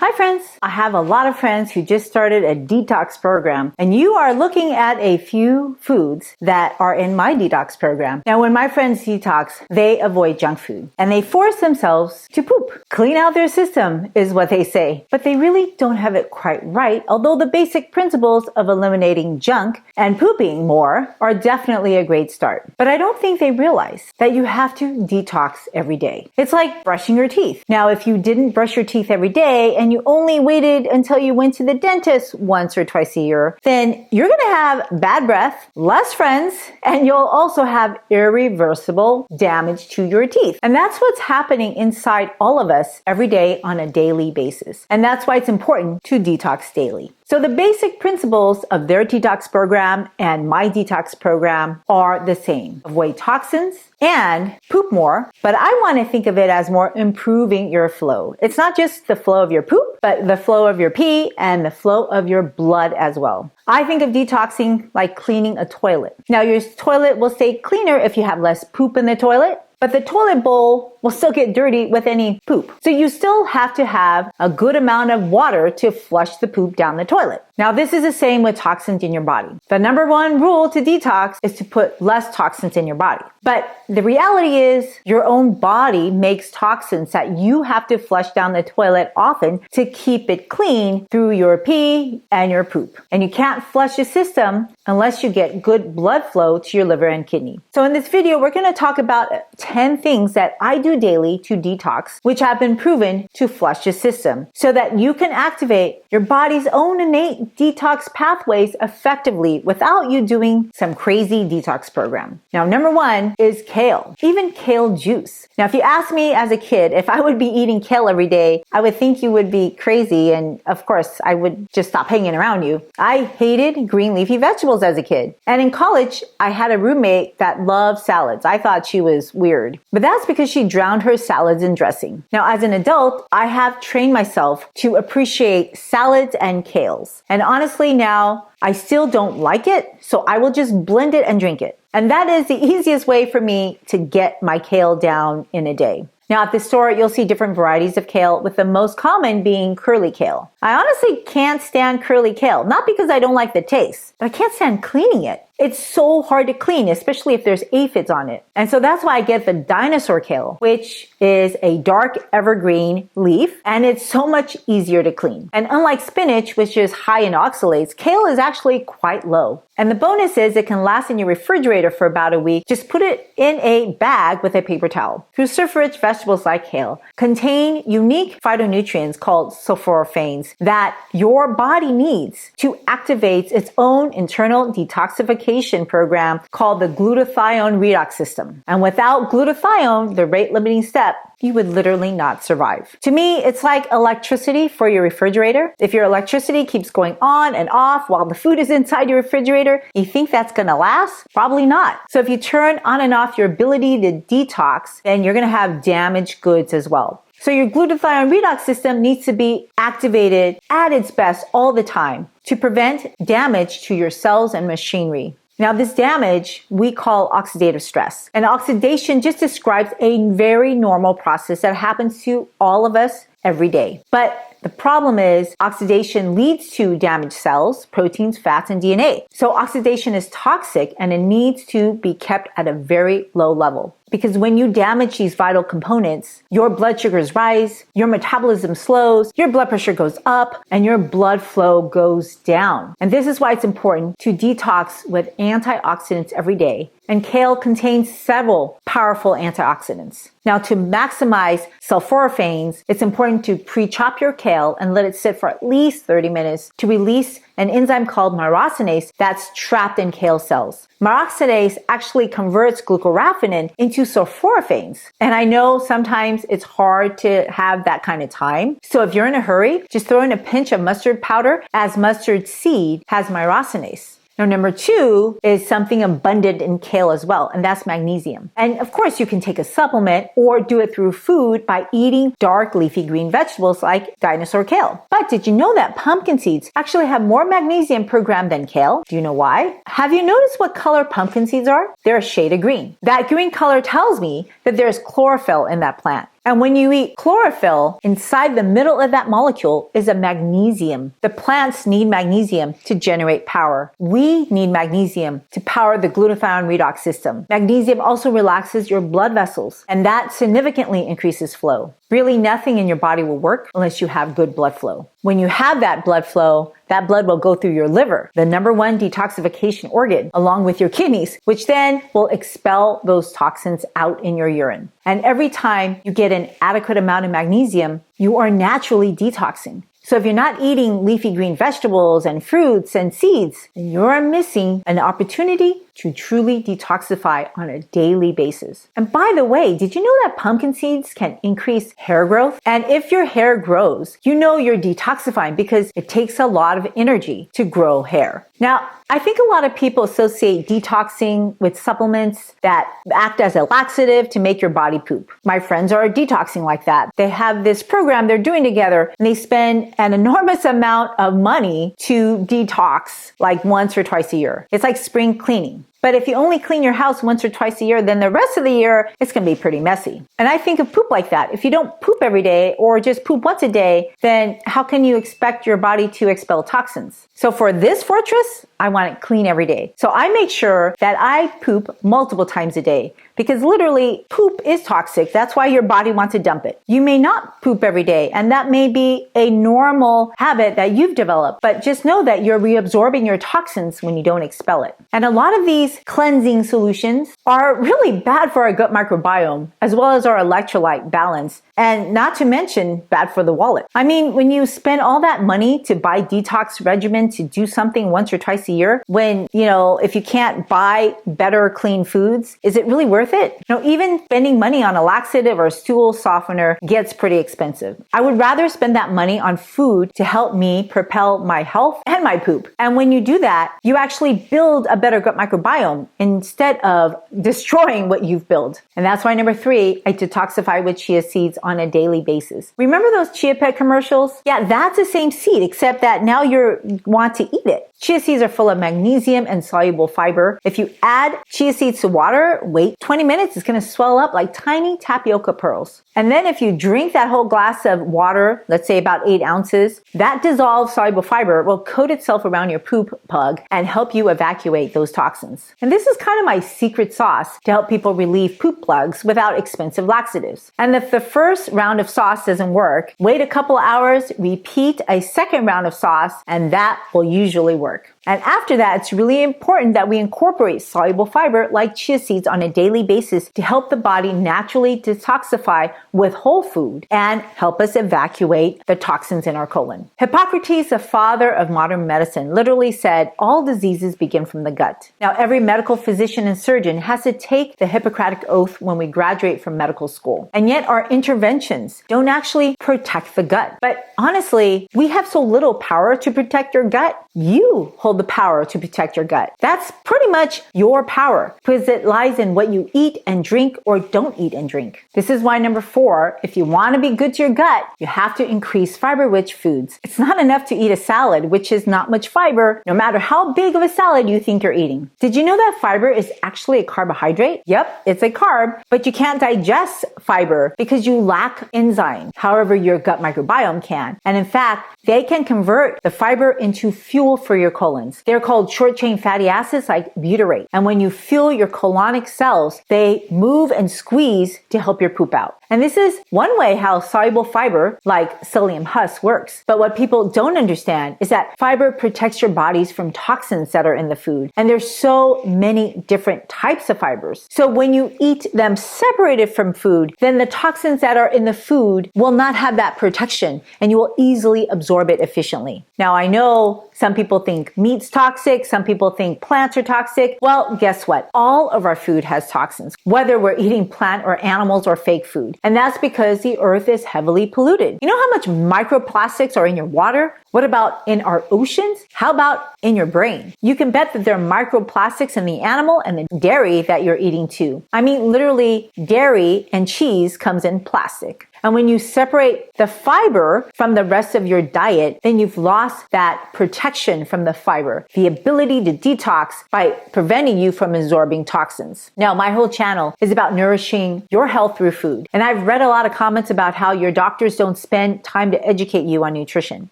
Hi friends! I have a lot of friends who just started a detox program, and you are looking at a few foods that are in my detox program. Now when my friends detox, they avoid junk food and they force themselves to poop. Clean out their system is what they say, but they really don't have it quite right, although the basic principles of eliminating junk and pooping more are definitely a great start. But I don't think they realize that you have to detox every day. It's like brushing your teeth. Now if you didn't brush your teeth every day and you only waited until you went to the dentist once or twice a year, then you're going to have bad breath, less friends, and you'll also have irreversible damage to your teeth. And that's what's happening inside all of us every day on a daily basis. And that's why it's important to detox daily. So the basic principles of their detox program and my detox program are the same. Avoid toxins and poop more, but I want to think of it as more improving your flow. It's not just the flow of your poop, but the flow of your pee and the flow of your blood as well. I think of detoxing like cleaning a toilet. Now your toilet will stay cleaner if you have less poop in the toilet, but the toilet bowl will still get dirty with any poop. So you still have to have a good amount of water to flush the poop down the toilet. Now this is the same with toxins in your body. The number one rule to detox is to put less toxins in your body. But the reality is your own body makes toxins that you have to flush down the toilet often to keep it clean through your pee and your poop. And you can't flush the system unless you get good blood flow to your liver and kidney. So in this video, we're going to talk about 10 things that I do daily to detox, which have been proven to flush the system so that you can activate your body's own innate detox pathways effectively without you doing some crazy detox program. Now, number one is kale, even kale juice. Now, if you asked me as a kid if I would be eating kale every day, I would think you would be crazy. And of course, I would just stop hanging around you. I hated green leafy vegetables as a kid. And in college, I had a roommate that loved salads. I thought she was weird, but that's because she drowned her salads in dressing. Now, as an adult, I have trained myself to appreciate salads and kales. And honestly, now I still don't like it, so I will just blend it and drink it. And that is the easiest way for me to get my kale down in a day. Now at the store, you'll see different varieties of kale, with the most common being curly kale. I honestly can't stand curly kale, not because I don't like the taste, but I can't stand cleaning it. It's so hard to clean, especially if there's aphids on it. And so that's why I get the dinosaur kale, which is a dark evergreen leaf, and it's so much easier to clean. And unlike spinach, which is high in oxalates, kale is actually quite low. And the bonus is it can last in your refrigerator for about a week. Just put it in a bag with a paper towel. Cruciferous vegetables like kale contain unique phytonutrients called sulforaphanes that your body needs to activate its own internal detoxification program called the glutathione redox system. And without glutathione, the rate-limiting step, you would literally not survive. To me, it's like electricity for your refrigerator. If your electricity keeps going on and off while the food is inside your refrigerator, you think that's gonna last? Probably not. So if you turn on and off your ability to detox, then you're gonna have damaged goods as well. So your glutathione redox system needs to be activated at its best all the time to prevent damage to your cells and machinery. Now, this damage we call oxidative stress. And oxidation just describes a very normal process that happens to all of us every day. But the problem is oxidation leads to damaged cells, proteins, fats, and DNA. So oxidation is toxic and it needs to be kept at a very low level. Because when you damage these vital components, your blood sugars rise, your metabolism slows, your blood pressure goes up, and your blood flow goes down. And this is why it's important to detox with antioxidants every day. And kale contains several powerful antioxidants. Now, to maximize sulforaphanes, it's important to pre-chop your kale and let it sit for at least 30 minutes to release an enzyme called myrosinase that's trapped in kale cells. Myrosinase actually converts glucoraphanin into sulforaphanes. And I know sometimes it's hard to have that kind of time. So if you're in a hurry, just throw in a pinch of mustard powder, as mustard seed has myrosinase. Now, number two is something abundant in kale as well, and that's magnesium. And of course, you can take a supplement or do it through food by eating dark leafy green vegetables like dinosaur kale. But did you know that pumpkin seeds actually have more magnesium per gram than kale? Do you know why? Have you noticed what color pumpkin seeds are? They're a shade of green. That green color tells me that there's chlorophyll in that plant. And when you eat chlorophyll, inside the middle of that molecule is a magnesium. The plants need magnesium to generate power. We need magnesium to power the glutathione redox system. Magnesium also relaxes your blood vessels, and that significantly increases flow. Really, nothing in your body will work unless you have good blood flow. When you have that blood flow, that blood will go through your liver, the number one detoxification organ, along with your kidneys, which then will expel those toxins out in your urine. And every time you get an adequate amount of magnesium, you are naturally detoxing. So if you're not eating leafy green vegetables and fruits and seeds, then you're missing an opportunity to truly detoxify on a daily basis. And by the way, did you know that pumpkin seeds can increase hair growth? And if your hair grows, you know you're detoxifying because it takes a lot of energy to grow hair. Now, I think a lot of people associate detoxing with supplements that act as a laxative to make your body poop. My friends are detoxing like that. They have this program they're doing together, and they spend an enormous amount of money to detox like once or twice a year. It's like spring cleaning. But if you only clean your house once or twice a year, then the rest of the year, it's going to be pretty messy. And I think of poop like that. If you don't poop every day or just poop once a day, then how can you expect your body to expel toxins? So for this fortress, I want it clean every day. So I make sure that I poop multiple times a day because literally poop is toxic. That's why your body wants to dump it. You may not poop every day, and that may be a normal habit that you've developed, but just know that you're reabsorbing your toxins when you don't expel it. And a lot of these cleansing solutions are really bad for our gut microbiome, as well as our electrolyte balance, and not to mention bad for the wallet. I mean, when you spend all that money to buy detox regimen to do something once or twice a year, when, if you can't buy better clean foods, is it really worth it? Even spending money on a laxative or stool softener gets pretty expensive. I would rather spend that money on food to help me propel my health and my poop. And when you do that, you actually build a better gut microbiome instead of destroying what you've built. And that's why number 3, I detoxify with chia seeds on a daily basis. Remember those Chia Pet commercials? Yeah, that's the same seed, except that now you want to eat it. Chia seeds are full of magnesium and soluble fiber. If you add chia seeds to water, wait 20 minutes, it's going to swell up like tiny tapioca pearls. And then if you drink that whole glass of water, let's say about 8 ounces, that dissolved soluble fiber will coat itself around your poop plug and help you evacuate those toxins. And this is kind of my secret sauce to help people relieve poop plugs without expensive laxatives. And if the first round of sauce doesn't work, wait a couple hours, repeat a second round of sauce, and that will usually work. And after that, it's really important that we incorporate soluble fiber like chia seeds on a daily basis to help the body naturally detoxify with whole food and help us evacuate the toxins in our colon. Hippocrates, the father of modern medicine, literally said, all diseases begin from the gut. Now, every medical physician and surgeon has to take the Hippocratic Oath when we graduate from medical school. And yet our interventions don't actually protect the gut. But honestly, we have so little power to protect your gut. You hold the power to protect your gut. That's pretty much your power because it lies in what you eat and drink or don't eat and drink. This is why number 4, if you want to be good to your gut, you have to increase fiber-rich foods. It's not enough to eat a salad, which is not much fiber, no matter how big of a salad you think you're eating. Did you know that fiber is actually a carbohydrate? Yep, it's a carb, but you can't digest fiber because you lack enzyme. However, your gut microbiome can. And in fact, they can convert the fiber into fuel for your colons. They're called short-chain fatty acids like butyrate. And when you fuel your colonic cells, they move and squeeze to help your poop out. And this is one way how soluble fiber, like psyllium husk, works. But what people don't understand is that fiber protects your bodies from toxins that are in the food. And there's so many different types of fibers. So when you eat them separated from food, then the toxins that are in the food will not have that protection and you will easily absorb it efficiently. Now, I know some people think meat's toxic. Some people think plants are toxic. Well, guess what? All of our food has toxins, whether we're eating plant or animals or fake food. And that's because the earth is heavily polluted. You know how much microplastics are in your water? What about in our oceans? How about in your brain? You can bet that there are microplastics in the animal and the dairy that you're eating too. I mean, literally, dairy and cheese comes in plastic. And when you separate the fiber from the rest of your diet, then you've lost that protection from the fiber, the ability to detox by preventing you from absorbing toxins. Now, my whole channel is about nourishing your health through food. And I've read a lot of comments about how your doctors don't spend time to educate you on nutrition.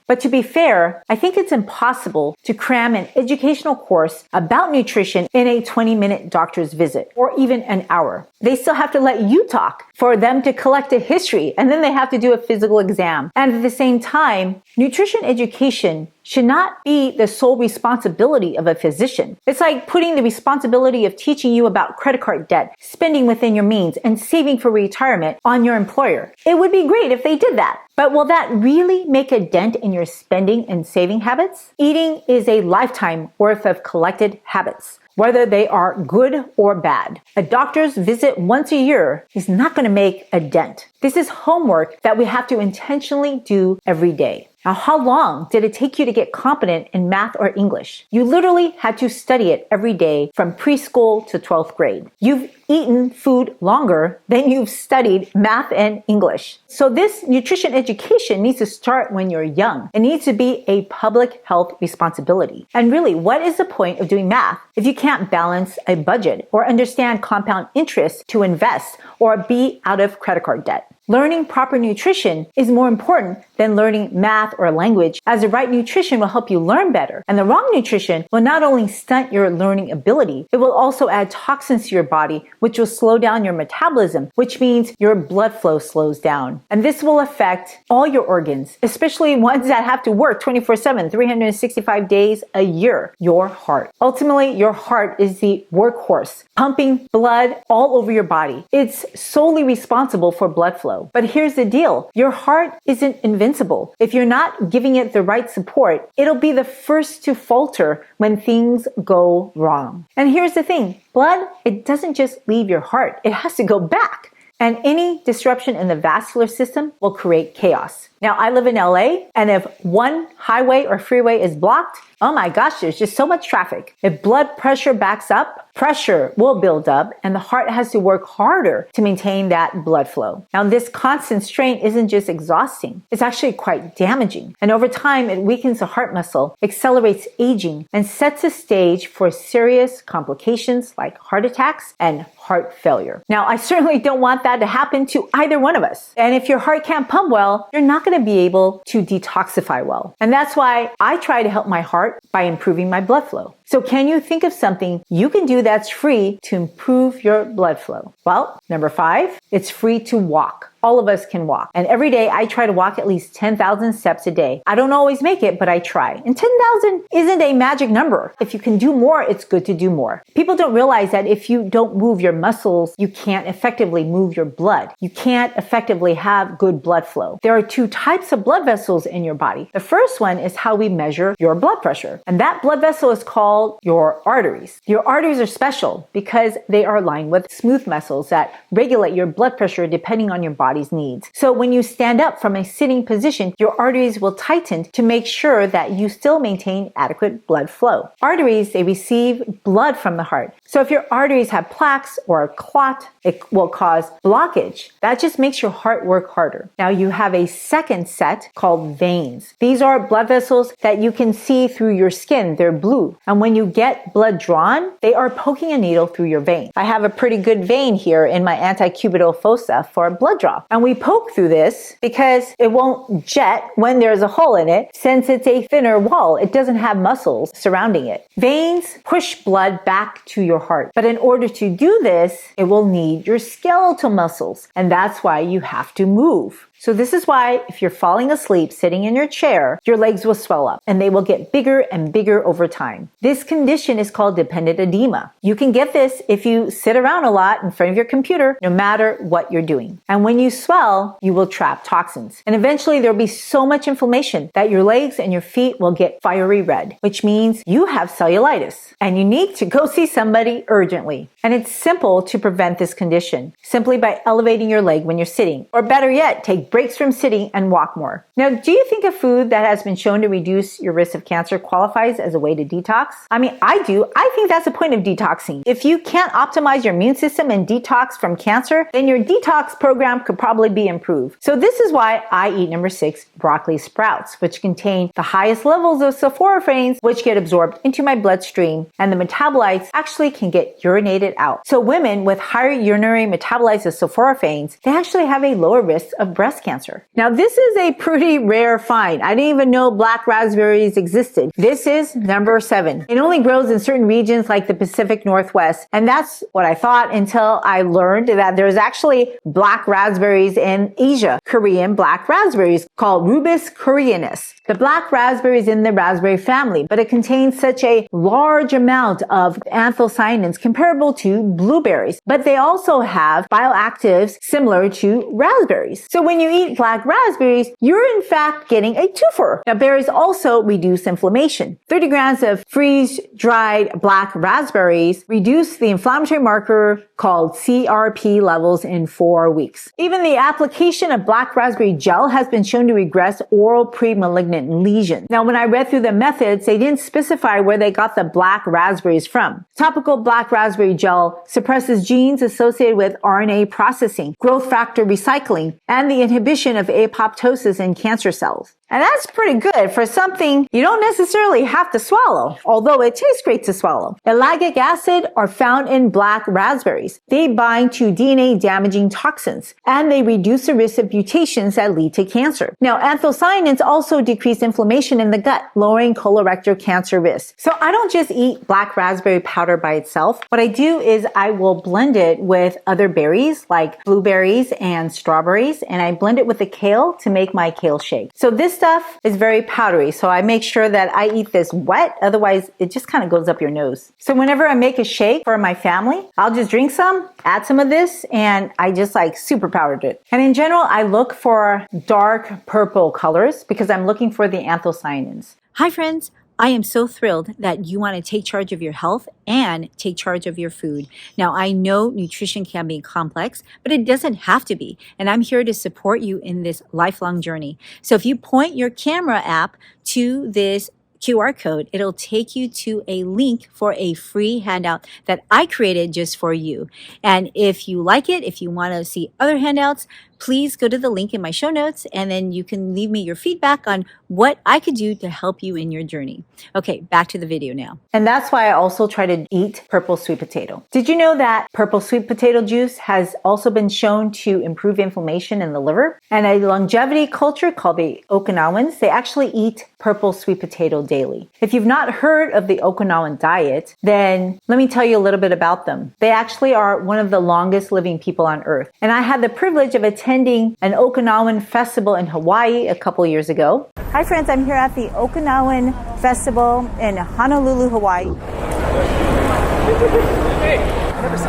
But to be fair, I think it's impossible to cram an educational course about nutrition in a 20-minute doctor's visit or even an hour. They still have to let you talk for them to collect a history, and then they have to do a physical exam. And at the same time, nutrition education should not be the sole responsibility of a physician. It's like putting the responsibility of teaching you about credit card debt, spending within your means, and saving for retirement on your employer. It would be great if they did that. But will that really make a dent in your spending and saving habits? Eating is a lifetime worth of collected habits, whether they are good or bad. A doctor's visit once a year is not going to make a dent. This is homework that we have to intentionally do every day. Now, how long did it take you to get competent in math or English? You literally had to study it every day from preschool to 12th grade. You've eaten food longer than you've studied math and English. So this nutrition education needs to start when you're young. It needs to be a public health responsibility. And really, what is the point of doing math if you can't balance a budget or understand compound interest to invest or be out of credit card debt? Learning proper nutrition is more important than learning math or language, as the right nutrition will help you learn better. And the wrong nutrition will not only stunt your learning ability, it will also add toxins to your body, which will slow down your metabolism, which means your blood flow slows down. And this will affect all your organs, especially ones that have to work 24/7, 365 days a year. Your heart. Ultimately, your heart is the workhorse, pumping blood all over your body. It's solely responsible for blood flow. But here's the deal. Your heart isn't invincible. If you're not giving it the right support, it'll be the first to falter when things go wrong. And here's the thing. Blood, it doesn't just leave your heart. It has to go back. And any disruption in the vascular system will create chaos. Now, I live in LA, and if one highway or freeway is blocked, oh my gosh, there's just so much traffic. If blood pressure backs up, pressure will build up, and the heart has to work harder to maintain that blood flow. Now, this constant strain isn't just exhausting, it's actually quite damaging. And over time, it weakens the heart muscle, accelerates aging, and sets the stage for serious complications like heart attacks and heart failure. Now, I certainly don't want that to happen to either one of us. And if your heart can't pump well, you're not going to be able to detoxify well. And that's why I try to help my heart by improving my blood flow. So can you think of something you can do that's free to improve your blood flow? Well, number 5, it's free to walk. All of us can walk. And every day I try to walk at least 10,000 steps a day. I don't always make it, but I try. And 10,000 isn't a magic number. If you can do more, it's good to do more. People don't realize that if you don't move your muscles, you can't effectively move your blood. You can't effectively have good blood flow. There are 2 types of blood vessels in your body. The first one is how we measure your blood pressure. And that blood vessel is called your arteries. Your arteries are special because they are lined with smooth muscles that regulate your blood pressure depending on your body's needs. So when you stand up from a sitting position, your arteries will tighten to make sure that you still maintain adequate blood flow. Arteries, they receive blood from the heart. So if your arteries have plaques or a clot, it will cause blockage. That just makes your heart work harder. Now you have a second set called veins. These are blood vessels that you can see through your skin. They're blue. And when you get blood drawn, they are poking a needle through your vein. I have a pretty good vein here in my antecubital fossa for blood draw. And we poke through this because it won't jet when there's a hole in it, since it's a thinner wall. It doesn't have muscles surrounding it. Veins push blood back to your heart. But in order to do this, it will need your skeletal muscles. And that's why you have to move. So this is why if you're falling asleep sitting in your chair, your legs will swell up and they will get bigger and bigger over time. This condition is called dependent edema. You can get this if you sit around a lot in front of your computer, no matter what you're doing. And when you swell, you will trap toxins. And eventually there'll be so much inflammation that your legs and your feet will get fiery red, which means you have cellulitis and you need to go see somebody urgently. And it's simple to prevent this condition simply by elevating your leg when you're sitting, or better yet, take breaks from sitting and walk more. Now, do you think a food that has been shown to reduce your risk of cancer qualifies as a way to detox? I mean, I do. I think that's the point of detoxing. If you can't optimize your immune system and detox from cancer, then your detox program could probably be improved. So this is why I eat number 6, broccoli sprouts, which contain the highest levels of sulforaphanes, which get absorbed into my bloodstream, and the metabolites actually can get urinated out. So women with higher urinary metabolites of sulforaphanes, they actually have a lower risk of breast cancer. Now, this is a pretty rare find. I didn't even know black raspberries existed. This is number 7. It only grows in certain regions like the Pacific Northwest, and that's what I thought until I learned that there's actually black raspberries in Asia, Korean black raspberries called Rubus koreanus. The black raspberry is in the raspberry family, but it contains such a large amount of anthocyanins comparable to blueberries. But they also have bioactives similar to raspberries. So when you eat black raspberries, you're in fact getting a twofer. Now, berries also reduce inflammation. 30 grams of freeze-dried black raspberries reduce the inflammatory marker called CRP levels in 4 weeks. Even the application of black raspberry gel has been shown to regress oral pre-malignant lesions. Now, when I read through the methods, they didn't specify where they got the black raspberries from. Topical black raspberry gel suppresses genes associated with RNA processing, growth factor recycling, and the inhibition of apoptosis in cancer cells. And that's pretty good for something you don't necessarily have to swallow, although it tastes great to swallow. Ellagic acid are found in black raspberries. They bind to DNA damaging toxins, and they reduce the risk of mutations that lead to cancer. Now, anthocyanins also decrease inflammation in the gut, lowering colorectal cancer risk. So I don't just eat black raspberry powder by itself. What I do is I will blend it with other berries like blueberries and strawberries, and I blend it with the kale to make my kale shake. So this stuff is very powdery, so I make sure that I eat this wet, otherwise it just kind of goes up your nose. So whenever I make a shake for my family, I'll just drink some, add some of this, and I just like super powdered it. And in general, I look for dark purple colors because I'm looking for the anthocyanins. Hi friends! I am so thrilled that you want to take charge of your health and take charge of your food. Now, I know nutrition can be complex, but it doesn't have to be. And I'm here to support you in this lifelong journey. So if you point your camera app to this QR code, it'll take you to a link for a free handout that I created just for you. And if you like it, if you want to see other handouts, please go to the link in my show notes, and then you can leave me your feedback on what I could do to help you in your journey. Okay, back to the video now. And that's why I also try to eat purple sweet potato. Did you know that purple sweet potato juice has also been shown to improve inflammation in the liver? And a longevity culture called the Okinawans, they actually eat purple sweet potato daily. If you've not heard of the Okinawan diet, then let me tell you a little bit about them. They actually are one of the longest living people on earth. And I had the privilege of attending an Okinawan festival in Hawaii a couple years ago. Hi friends, I'm here at the Okinawan Festival in Honolulu, Hawaii.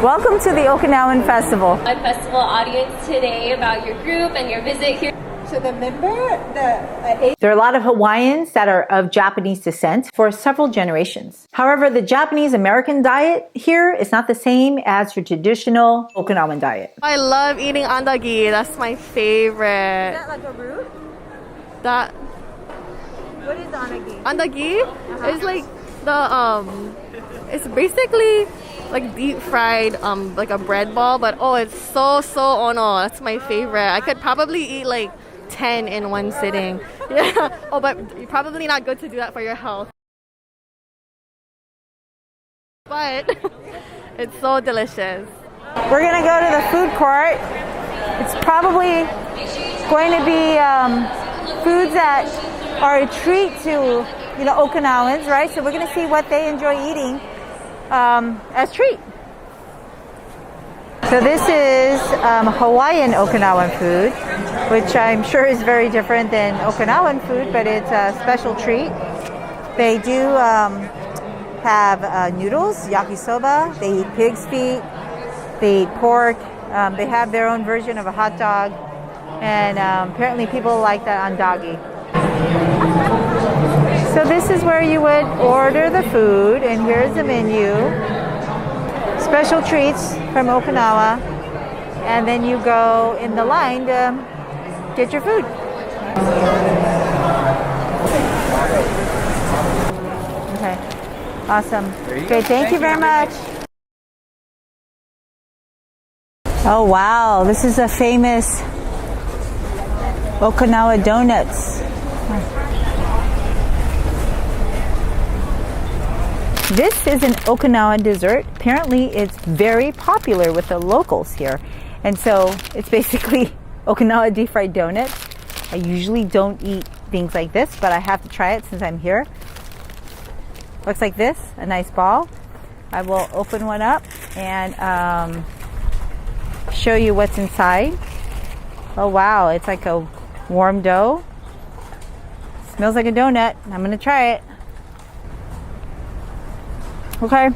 Welcome to the Okinawan Festival. My festival audience today about your group and your visit here. So there are a lot of Hawaiians that are of Japanese descent for several generations. However, the Japanese-American diet here is not the same as your traditional Okinawan diet. I love eating andagi. That's my favorite. Is that like a root? What is andagi? Andagi is like it's basically like deep fried, like a bread ball, but oh, it's so ono. That's my favorite. I could probably eat like 10 in one sitting. Yeah. Oh, but probably not good to do that for your health. But it's so delicious. We're gonna go to the food court. It's probably going to be foods that are a treat to Okinawans, right? So we're gonna see what they enjoy eating as treat. So this is Hawaiian Okinawan food, which I'm sure is very different than Okinawan food, but it's a special treat. They do have noodles, yakisoba. They eat pig's feet. They eat pork. They have their own version of a hot dog, and apparently people like that andagi. So this is where you would order the food, and here's the menu. Special treats from Okinawa, and then you go in the line to get your food. Okay, awesome. Okay, thank you very much. Oh wow, this is a famous Okinawa donuts. This is an Okinawa dessert. Apparently it's very popular with the locals here. And so it's basically Okinawa deep fried donuts. I usually don't eat things like this, but I have to try it since I'm here. Looks like this, a nice ball. I will open one up and show you what's inside. Oh wow, it's like a warm dough. Smells like a donut. I'm gonna try it. Okay,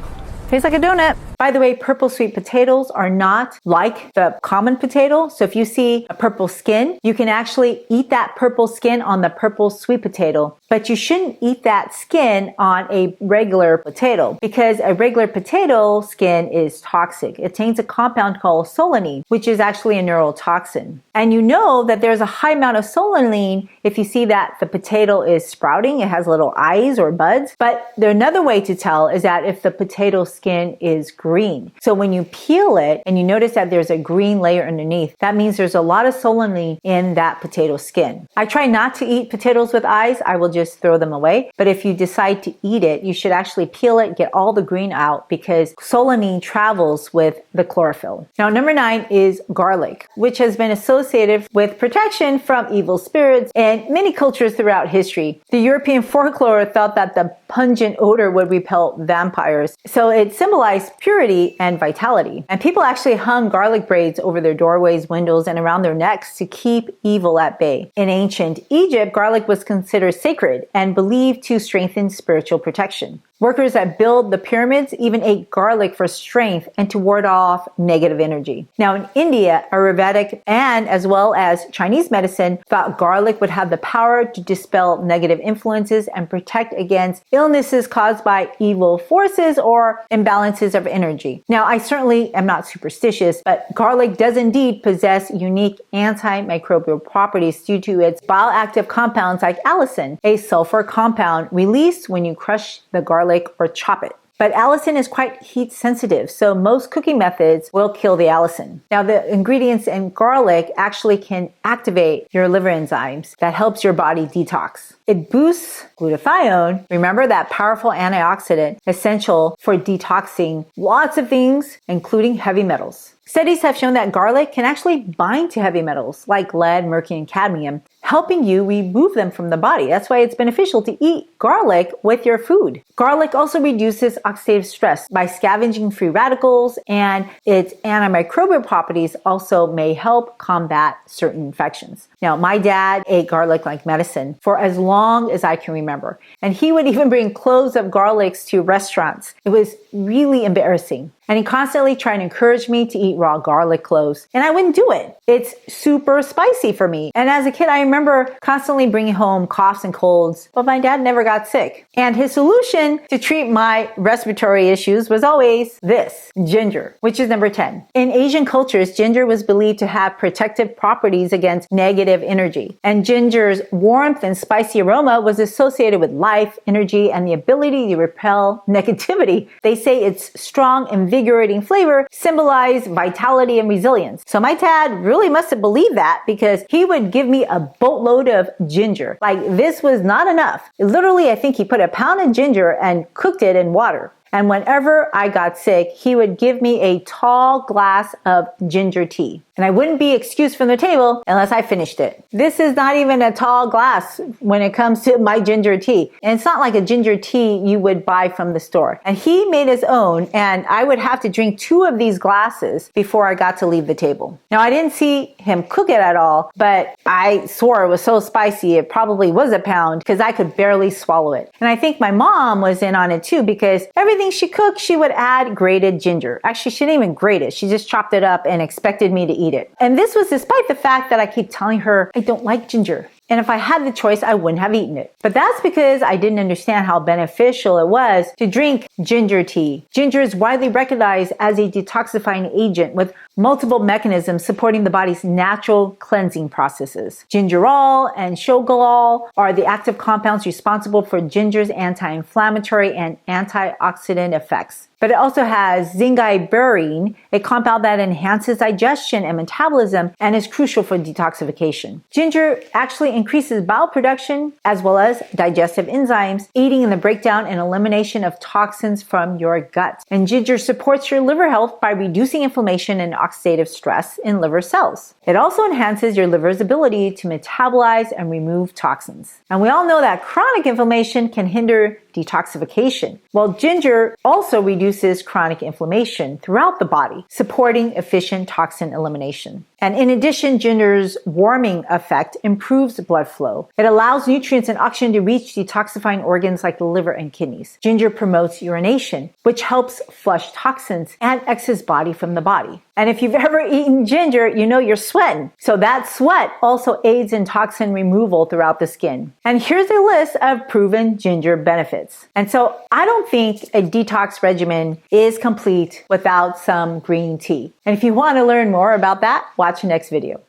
tastes like a donut. By the way, purple sweet potatoes are not like the common potato. So if you see a purple skin, you can actually eat that purple skin on the purple sweet potato. But you shouldn't eat that skin on a regular potato because a regular potato skin is toxic. It contains a compound called solanine, which is actually a neurotoxin. And you know that there's a high amount of solanine if you see that the potato is sprouting. It has little eyes or buds. But another way to tell is that if the potato skin is green. So when you peel it and you notice that there's a green layer underneath, that means there's a lot of solanine in that potato skin. I try not to eat potatoes with eyes. I will just throw them away. But if you decide to eat it, you should actually peel it, get all the green out because solanine travels with the chlorophyll. Now, number 9 is garlic, which has been associated with protection from evil spirits in many cultures throughout history. The European folklore thought that the pungent odor would repel vampires. So it symbolized purity and vitality. And people actually hung garlic braids over their doorways, windows, and around their necks to keep evil at bay. In ancient Egypt, garlic was considered sacred and believed to strengthen spiritual protection. Workers that build the pyramids even ate garlic for strength and to ward off negative energy. Now in India, Ayurvedic and as well as Chinese medicine thought garlic would have the power to dispel negative influences and protect against illnesses caused by evil forces or imbalances of energy. Now I certainly am not superstitious, but garlic does indeed possess unique antimicrobial properties due to its bioactive compounds like allicin, a sulfur compound released when you crush the garlic or chop it. But allicin is quite heat sensitive, so most cooking methods will kill the allicin. Now the ingredients in garlic actually can activate your liver enzymes that helps your body detox. It boosts glutathione, remember that powerful antioxidant essential for detoxing lots of things, including heavy metals. Studies have shown that garlic can actually bind to heavy metals like lead, mercury, and cadmium, helping you remove them from the body. That's why it's beneficial to eat garlic with your food. Garlic also reduces oxidative stress by scavenging free radicals, and its antimicrobial properties also may help combat certain infections. Now, my dad ate garlic like medicine for as long as I can remember, and he would even bring cloves of garlics to restaurants. It was really embarrassing. And he constantly tried to encourage me to eat raw garlic cloves, and I wouldn't do it. It's super spicy for me. And as a kid, I remember constantly bringing home coughs and colds, but my dad never got sick. And his solution to treat my respiratory issues was always this, ginger, which is number 10. In Asian cultures, ginger was believed to have protective properties against negative energy. And ginger's warmth and spicy aroma was associated with life, energy, and the ability to repel negativity. They say its strong, invigorating flavor symbolized vitality and resilience. So my dad really must have believed that because he would give me a boatload of ginger. Like this was not enough. Literally, I think he put a pound of ginger and cooked it in water. And whenever I got sick, he would give me a tall glass of ginger tea. And I wouldn't be excused from the table unless I finished it. This is not even a tall glass when it comes to my ginger tea. And it's not like a ginger tea you would buy from the store. And he made his own, and I would have to drink 2 of these glasses before I got to leave the table. Now, I didn't see him cook it at all, but I swore it was so spicy it probably was a pound because I could barely swallow it. And I think my mom was in on it too because everything she cooked, she would add grated ginger. Actually, she didn't even grate it. She just chopped it up and expected me to eat it. And this was despite the fact that I keep telling her I don't like ginger. And if I had the choice, I wouldn't have eaten it. But that's because I didn't understand how beneficial it was to drink ginger tea. Ginger is widely recognized as a detoxifying agent with multiple mechanisms supporting the body's natural cleansing processes. Gingerol and shogalol are the active compounds responsible for ginger's anti-inflammatory and antioxidant effects. But it also has zingiberine, a compound that enhances digestion and metabolism and is crucial for detoxification. Ginger actually increases bowel production as well as digestive enzymes, aiding in the breakdown and elimination of toxins from your gut. And ginger supports your liver health by reducing inflammation and oxidative stress in liver cells. It also enhances your liver's ability to metabolize and remove toxins. And we all know that chronic inflammation can hinder detoxification. Well, ginger also reduces chronic inflammation throughout the body, supporting efficient toxin elimination. And in addition, ginger's warming effect improves blood flow. It allows nutrients and oxygen to reach detoxifying organs like the liver and kidneys. Ginger promotes urination, which helps flush toxins and excess body from the body. And if you've ever eaten ginger, you know you're sweating. So that sweat also aids in toxin removal throughout the skin. And here's a list of proven ginger benefits. And so I don't think a detox regimen is complete without some green tea. And if you want to learn more about that, watch the next video.